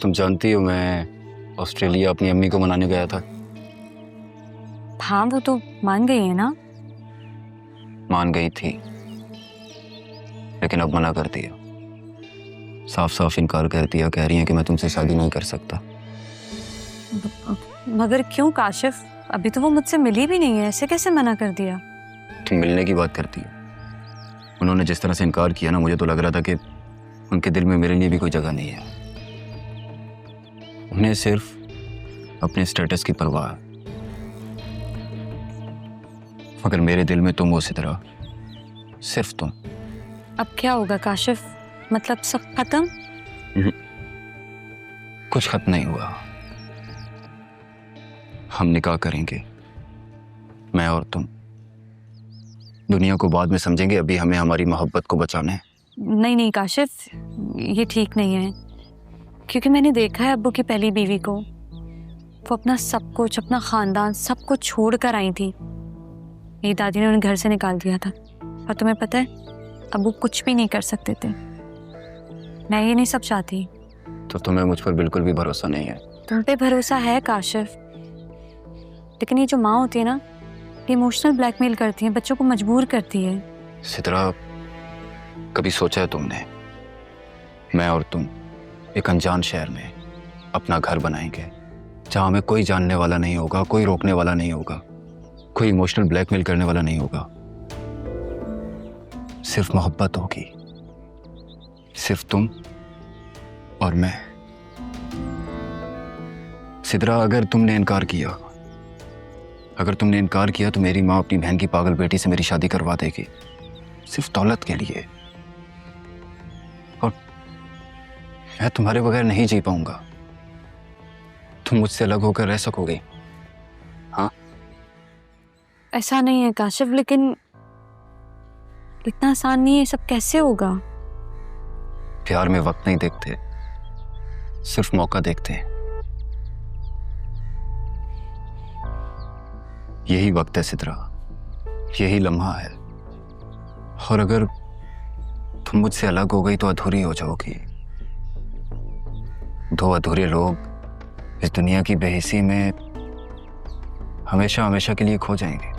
तुम जानती हो मैं ऑस्ट्रेलिया अपनी अम्मी को मनाने गया था। हाँ, वो तो मान गई है ना। मान गई थी लेकिन अब मना कर दिया, साफ साफ इनकार कर दिया। कह रही हैं कि मैं तुमसे शादी नहीं कर सकता। मगर क्यों काशिफ, अभी तो वो मुझसे मिली भी नहीं है, ऐसे कैसे मना कर दिया? तुम मिलने की बात करती हो। उन्होंने जिस तरह से इनकार किया ना, मुझे तो लग रहा था कि उनके दिल में मेरे लिए भी कोई जगह नहीं है। उन्हें सिर्फ अपने स्टेटस की परवाह है, मगर मेरे दिल में तुम हो सितरा, सिर्फ तुम। अब क्या होगा काशिफ, मतलब सब खत्म? कुछ खत्म नहीं हुआ। हम निकाह करेंगे, मैं और तुम। दुनिया को बाद में समझेंगे, अभी हमें हमारी मोहब्बत को बचाना है। नहीं नहीं काशिफ, ये ठीक नहीं है, क्योंकि मैंने देखा है अब्बू की पहली बीवी को। वो अपना सब कुछ, अपना खानदान, सब कुछ छोड़ कर आई थी। मेरी दादी ने उन्हें घर से निकाल दिया था, और तुम्हें पता है अब्बू कुछ भी नहीं कर सकते थे। मैं ये नहीं सब चाहती। तो तुम्हें मुझ पर बिल्कुल भी भरोसा नहीं है? तुम पे भरोसा है काशिफ, लेकिन ये जो माँ होती है ना, ये इमोशनल ब्लैकमेल करती है, बच्चों को मजबूर करती है। सितरा, कभी सोचा है तुमने, मैं और तुम एक अनजान शहर में अपना घर बनाएंगे, जहां हमें कोई जानने वाला नहीं होगा, कोई रोकने वाला नहीं होगा, कोई इमोशनल ब्लैकमेल करने वाला नहीं होगा। सिर्फ मोहब्बत होगी, सिर्फ तुम और मैं। सिद्रा, अगर तुमने इनकार किया तो मेरी माँ अपनी बहन की पागल बेटी से मेरी शादी करवा देगी, सिर्फ दौलत के लिए। और मैं तुम्हारे बगैर नहीं जी पाऊंगा। तुम मुझसे अलग होकर रह सकोगे? हाँ? ऐसा नहीं है काशिफ, लेकिन इतना आसान नहीं है, सब कैसे होगा? प्यार में वक्त नहीं देखते, सिर्फ मौका देखते हैं। यही वक्त है सिद्रा, यही लम्हा है। और अगर तुम मुझसे अलग हो गई तो अधूरी हो जाओगी। दो अधूरे लोग इस दुनिया की बेहिसी में हमेशा हमेशा के लिए खो जाएंगे।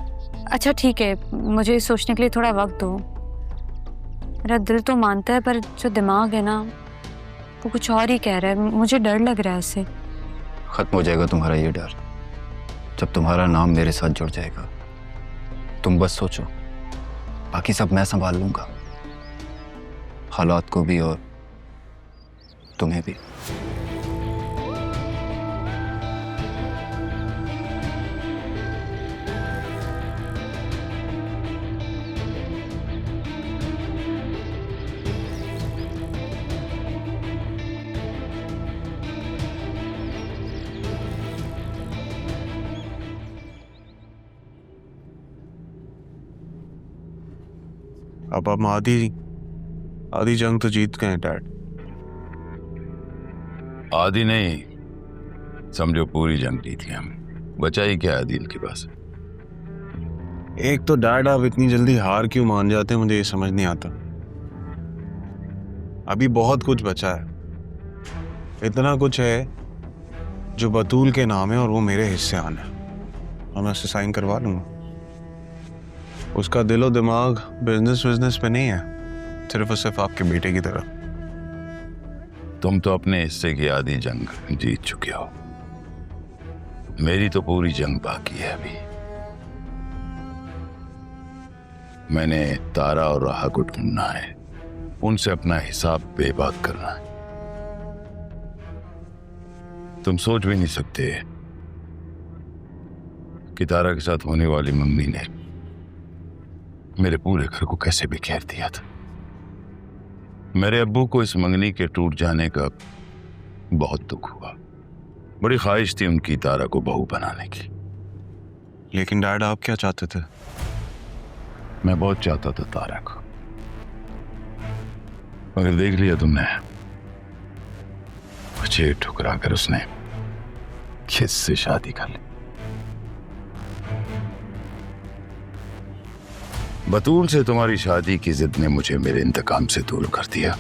अच्छा ठीक है, मुझे सोचने के लिए थोड़ा वक्त दो। मेरा दिल तो मानता है, पर जो दिमाग है ना, वो कुछ और ही कह रहा है। मुझे डर लग रहा है इससे। खत्म हो जाएगा तुम्हारा ये डर जब तुम्हारा नाम मेरे साथ जुड़ जाएगा। तुम बस सोचो, बाकी सब मैं संभाल लूंगा, हालात को भी और तुम्हें भी। अब हम आधी जंग तो जीत गए डैड। आधी नहीं, समझो पूरी जंग जीती हम। बचा ही क्या है दिल के पास? एक तो डैड, आप इतनी जल्दी हार क्यों मान जाते हैं, मुझे ये समझ नहीं आता। अभी बहुत कुछ बचा है, इतना कुछ है जो बतूल के नाम है और वो मेरे हिस्से आना है, और मैं उससे साइन करवा लूंगा। उसका दिलो दिमाग बिजनेस पे नहीं है, सिर्फ और सिर्फ आपके बेटे की तरह। तुम तो अपने हिस्से की आधी जंग जीत चुके हो, मेरी तो पूरी जंग बाकी है अभी। मैंने तारा और राहा को ढूंढना है, उनसे अपना हिसाब बेबाक करना है। तुम सोच भी नहीं सकते कि तारा के साथ होने वाली मंगनी ने मेरे पूरे घर को कैसे बिखेर दिया था। मेरे अब्बू को इस मंगनी के टूट जाने का बहुत दुख हुआ। बड़ी ख्वाहिश थी उनकी तारा को बहू बनाने की। लेकिन डैड, आप क्या चाहते थे? मैं बहुत चाहता था तारा को, मगर देख लिया तुमने, मुझे ठुकरा कर उसने किससे शादी कर ली। बतूल से तुम्हारी शादी की जिद ने मुझे मेरे इंतकाम से दूर कर दिया।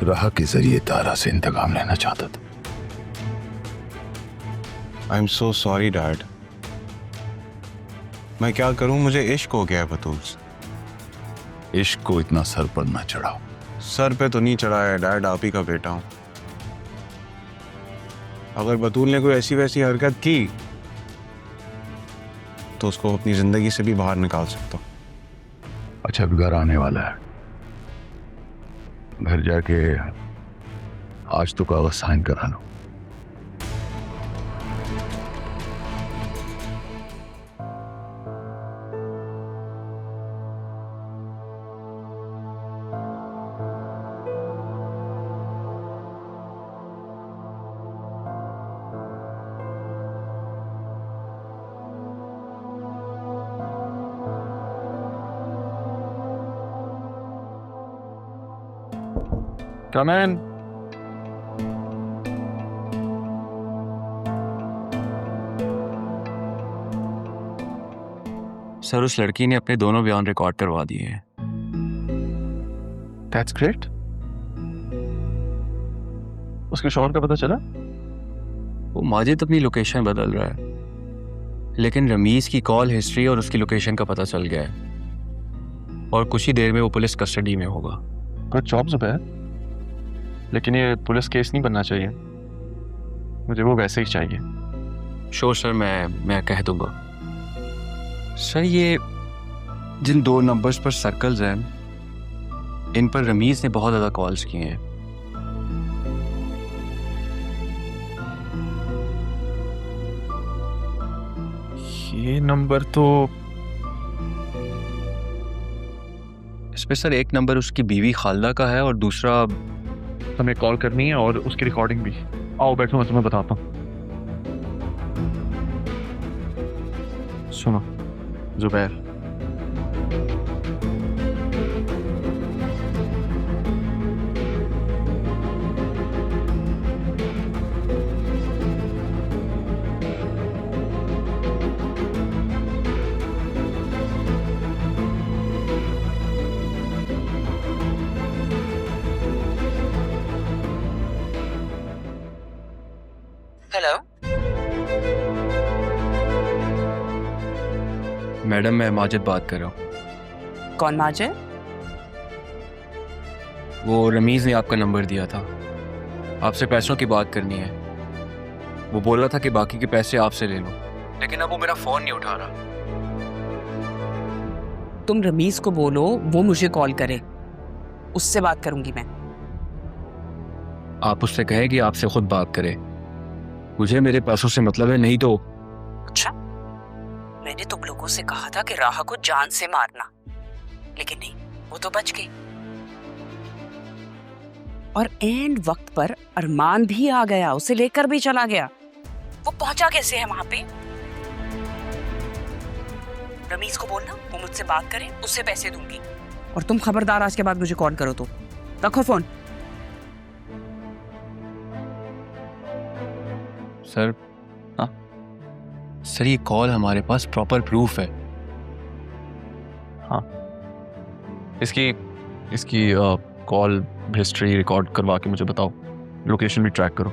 राह के जरिए तारा से इंतकाम लेना चाहता था। I am so sorry dad. मैं क्या करूं, मुझे इश्क हो गया है बतूल से। इश्क को इतना सर पर ना चढ़ाओ। सर पे तो नहीं चढ़ा है डैड, आप ही का बेटा हूं। अगर बतूल ने कोई ऐसी वैसी हरकत की तो उसको अपनी जिंदगी से भी बाहर निकाल सकता हूं। अच्छा, अब घर आने वाला है, घर जाके आज तो कागज साइन करा लो। Come in. सर, उस लड़की ने अपने दोनों बयान रिकॉर्ड करवा दिए हैं। That's great. उसके शौहर का पता चला? वो माजिद अपनी लोकेशन बदल रहा है, लेकिन रमीज की कॉल हिस्ट्री और उसकी लोकेशन का पता चल गया है और कुछ ही देर में वो पुलिस कस्टडी में होगा। गुड जॉब ज़ुबैर, लेकिन ये पुलिस केस नहीं बनना चाहिए, मुझे वो वैसे ही चाहिए। श्योर सर, मैं कह दूंगा। सर, ये जिन 2 नंबर्स पर सर्कल्स हैं, इन पर रमीज ने बहुत ज़्यादा कॉल्स किए हैं। ये नंबर तो इस पे सर एक नंबर उसकी बीवी खालदा का है और दूसरा हमें कॉल करनी है और उसकी रिकॉर्डिंग भी। आओ बैठो, मैं तुम्हें बताता हूँ। सुनो ज़ुबैर, हेलो, मैडम, मैं माजिद बात कर रहा हूँ। कौन माजिद? वो रमीज ने आपका नंबर दिया था, आपसे पैसों की बात करनी है। वो बोल रहा था कि बाकी के पैसे आपसे ले लो, लेकिन अब वो मेरा फ़ोन नहीं उठा रहा। तुम रमीज को बोलो वो मुझे कॉल करे, उससे बात करूंगी मैं। आप उससे कहे कि आपसे खुद बात करे, मुझे मेरे पैसों से मतलब है, नहीं तो। अच्छा, मैंने तुम लोगों से कहा था कि राह को जान से मारना, लेकिन नहीं, वो तो बच गई। और एंड वक्त पर अरमान भी आ गया, उसे लेकर भी चला गया। वो पहुंचा कैसे है वहां पे? रमीज को बोलना वो मुझसे बात करे, उससे पैसे दूंगी। और तुम खबरदार आज के बाद मुझे कॉल करो तो रखो फोन। सर, हाँ सर, ये कॉल हमारे पास प्रॉपर प्रूफ है। हाँ, इसकी कॉल हिस्ट्री रिकॉर्ड करवा के मुझे बताओ, लोकेशन भी ट्रैक करो।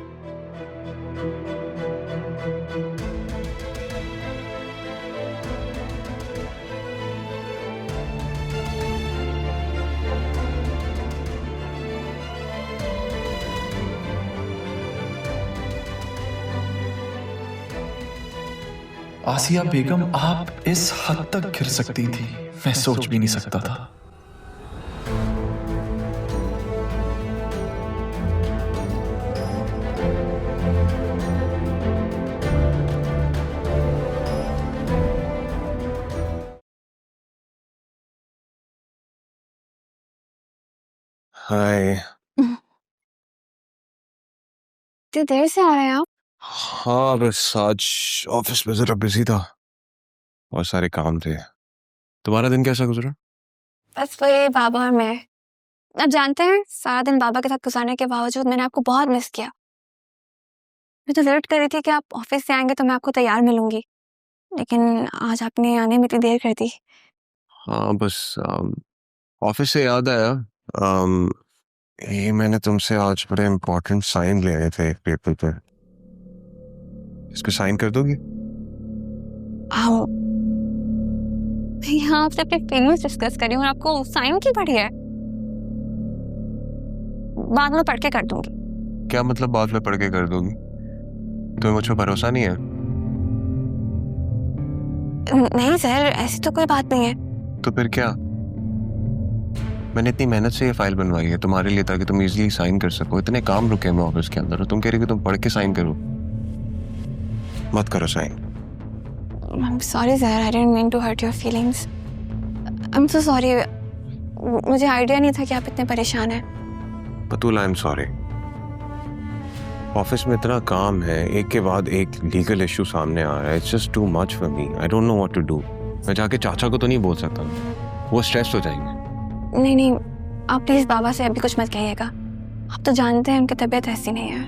आसिया बेगम, आप इस हद तक गिर सकती थी, मैं सोच भी नहीं सकता था। हाय। इतनी देर से आ रहे हैं आप? हाँ, बस आज ऑफिस में जरा बिजी था, बहुत सारे काम थे। तुम्हारा दिन कैसा गुजरा? बस वही बाबा और मैं। आप जानते हैं, सारा दिन बाबा के साथ गुजारने के बावजूद मैंने आपको बहुत मिस किया। मैं तो वेट कर रही थी कि आप ऑफिस से आएंगे तो मैं आपको तैयार मिलूंगी, लेकिन आज आपने आने में इतनी देर कर दी। हाँ, बस ऑफिस से याद आया, ये मैंने तुमसे आज बड़े इम्पोर्टेंट साइन लिए थे एक पेपर पे, इस पे साइन कर दोगी? आओ, मैं यहाँ आपसे अपनी फीलिंग्स डिस्कस कर रही हूँ और आपको साइन की पड़ी है। बाद में पढ़ के कर दूंगी। क्या मतलब बाद में पढ़ के कर दोगी? तुम्हें मुझ पर भरोसा नहीं है? नहीं सर, ऐसी तो कोई बात नहीं है। तो फिर क्या? मैंने इतनी मेहनत से ये फाइल बनवाई है तुम्हारे लिए ताकि तुम इजीली साइन कर सको। इतने काम रुके मैं ऑफिस के अंदर और तुम कह रही कि तुम पढ़ के साइन करो। मत करो sign. I'm sorry sir, I didn't mean to hurt your feelings. I'm so sorry. मुझे आइडिया नहीं था कि आप इतने परेशान हैं। बतूल, आई एम सॉरी। ऑफिस में इतना काम है, एक के बाद एक लीगल इशू सामने आ रहा है। It's just too much for me. I don't know what to do. मैं जाके चाचा को तो नहीं बोल सकता, वो स्ट्रेस हो जाएंगे। नहीं, आप प्लीज बाबा से अभी कुछ मत कहिएगा। आप तो जानते हैं उनकी तबीयत ऐसी नहीं है।